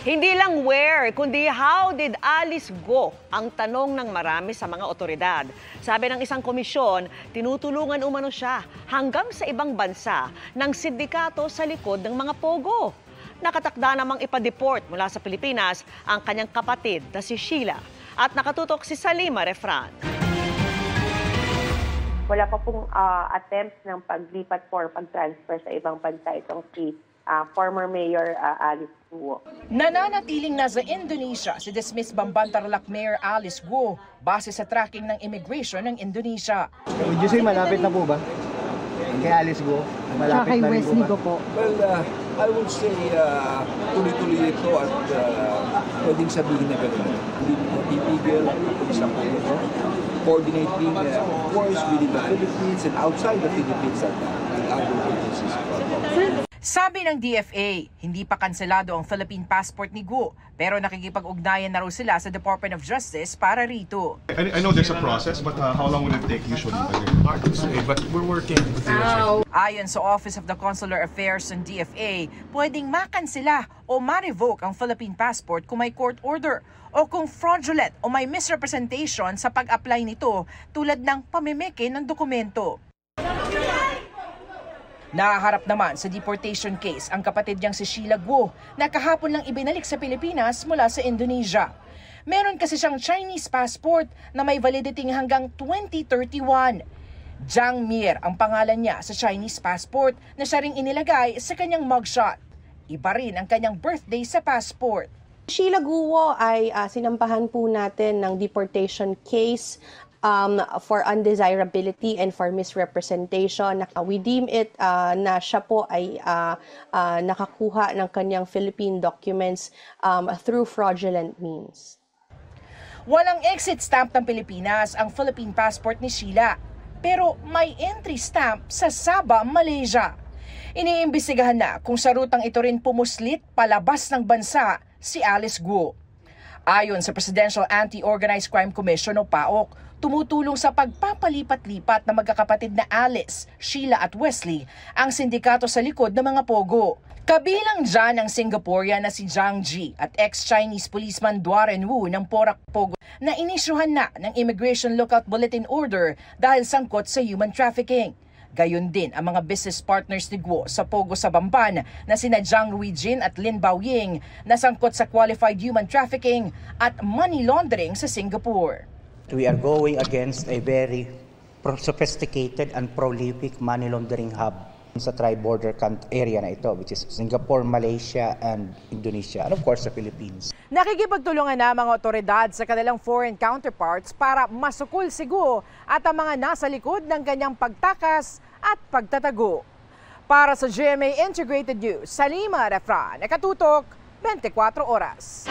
Hindi lang where, kundi how did Alice go ang tanong ng marami sa mga otoridad. Sabi ng isang komisyon, tinutulungan umano siya hanggang sa ibang bansa ng sindikato sa likod ng mga pogo. Nakatakda namang ipa-deport mula sa Pilipinas ang kanyang kapatid na si Sheila. At nakatutok si Salima Refran. Wala pa pong attempt ng paglipat for pag-transfer sa ibang bansa itong si former Mayor Alice Guo. Nananatiling nasa Indonesia si dismissed Bamban Tarlac Mayor Alice Guo base sa tracking ng immigration ng Indonesia. Would you say malapit na po ba? Kay Alice Guo? Malapit na rin po ba? Well, I would say tuloy-tuloy ito at pwedeng sabihin na gano'n. Hindi matipigil ang isang po coordinating, of course, within the Philippines and outside the Philippines at other agencies. Sabi ng DFA, hindi pa kanselado ang Philippine passport ni Guo, pero nakikipag-ugnayan na raw sila sa Department of Justice para rito. I know there's a process, but how long will it take usually? Hard to say, but we're working. Ayon sa Office of the Consular Affairs ng DFA, pwedeng makansela o ma-revoke ang Philippine passport kung may court order o kung fraudulent o may misrepresentation sa pag-apply nito tulad ng pamimeke ng dokumento. Nahaharap naman sa deportation case ang kapatid niyang si Sheila Guo na kahapon lang ibinalik sa Pilipinas mula sa Indonesia. Meron kasi siyang Chinese passport na may validity hanggang 2031. Jiang Mir ang pangalan niya sa Chinese passport na siya ring inilagay sa kanyang mugshot. Iba rin ang kanyang birthday sa passport. Sheila Guo ay sinampahan po natin ng deportation case for undesirability and for misrepresentation. We deem it na siya po ay nakakuha ng kanyang Philippine documents through fraudulent means. Walang exit stamp ng Pilipinas ang Philippine passport ni Sheila, pero may entry stamp sa Sabah, Malaysia. Iniimbestigahan na kung sa rutang ito rin pumuslit palabas ng bansa si Alice Guo. Ayon sa Presidential Anti-Organized Crime Commission o PAOK, tumutulong sa pagpapalipat-lipat na magkakapatid na Alice, Sheila at Wesley ang sindikato sa likod ng mga pogo. Kabilang dyan ang Singaporean na si Zhang Ji at ex-Chinese policeman Duaren Wu ng Porac Pogo na inisyuhan na ng Immigration Lookout Bulletin Order dahil sangkot sa human trafficking. Gayon din ang mga business partners ni Guo sa Pogo sa Bamban na sina Zhang Ruijin at Lin Baoying na sangkot sa qualified human trafficking at money laundering sa Singapore. We are going against a very sophisticated and prolific money laundering hub sa tri-border area na ito, which is Singapore, Malaysia, and Indonesia, and of course the Philippines. Nakikipagtulungan na mga otoridad sa kanilang foreign counterparts para masukul si Guo at ang mga nasa likod ng kanyang pagtakas at pagtatago. Para sa GMA Integrated News, Salima Refran, nakatutok 24 oras.